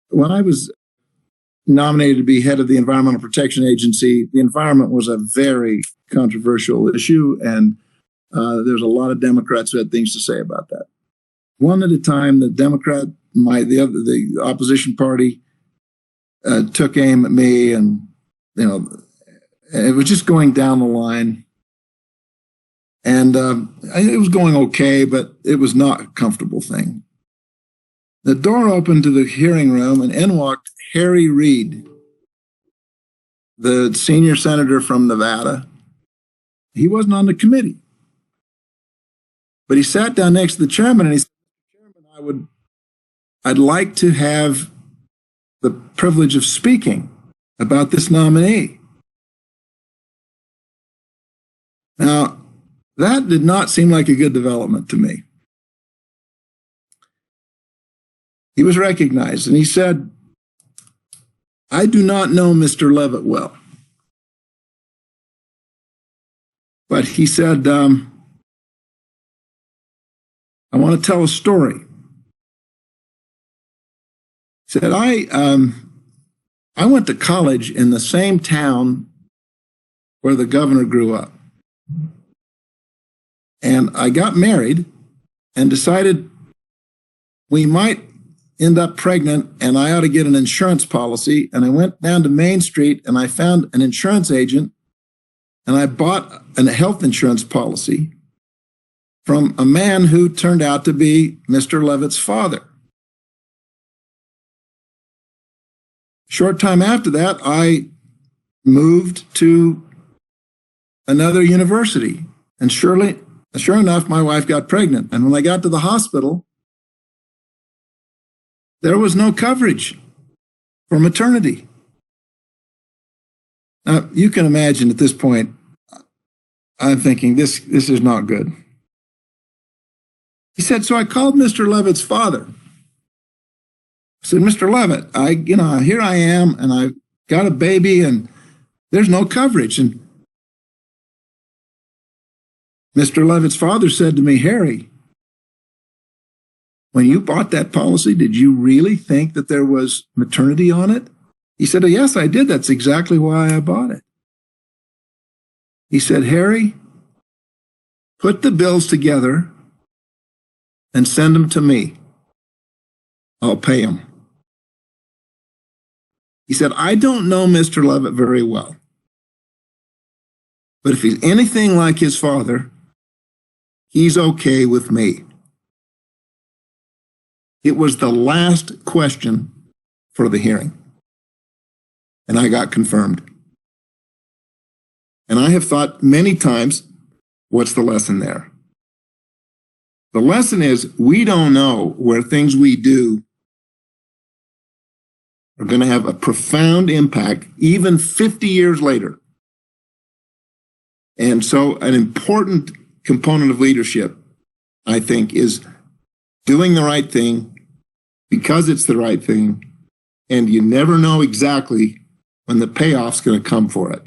when I was nominated to be head of the Environmental Protection Agency, the environment was a very controversial issue, and there's a lot of Democrats who had things to say about that. One at a time, the opposition party took aim at me, and it was just going down the line. And it was going okay, but it was not a comfortable thing. The door opened to the hearing room, and in walked Harry Reid, the senior senator from Nevada. He wasn't on the committee, but he sat down next to the chairman, and he said, "Chairman, I'd like to have the privilege of speaking about this nominee." Now, that did not seem like a good development to me. He was recognized, and he said, "I do not know Mr. Leavitt well." But he said, "I want to tell a story." He said, I went to college in the same town where the governor grew up. And I got married and decided we might end up pregnant and I ought to get an insurance policy. And I went down to Main Street and I found an insurance agent and I bought a health insurance policy from a man who turned out to be Mr. Leavitt's father. Short time after that, I moved to another university. And sure enough, my wife got pregnant. And when I got to the hospital, there was no coverage for maternity. Now, you can imagine at this point, I'm thinking, this is not good. He said, so I called Mr. Leavitt's father. I said, "Mr. Leavitt, here I am, and I've got a baby, and there's no coverage." And Mr. Leavitt's father said to me, "Harry, when you bought that policy, did you really think that there was maternity on it?" He said, "Oh, yes, I did. That's exactly why I bought it." He said, "Harry, put the bills together and send them to me. I'll pay them." He said, "I don't know Mr. Leavitt very well, but if he's anything like his father, he's okay with me." It was the last question for the hearing, and I got confirmed. And I have thought many times, what's the lesson there? The lesson is we don't know where things we do are going to have a profound impact even 50 years later. And so an important component of leadership, I think, is doing the right thing because it's the right thing, and you never know exactly when the payoff's going to come for it.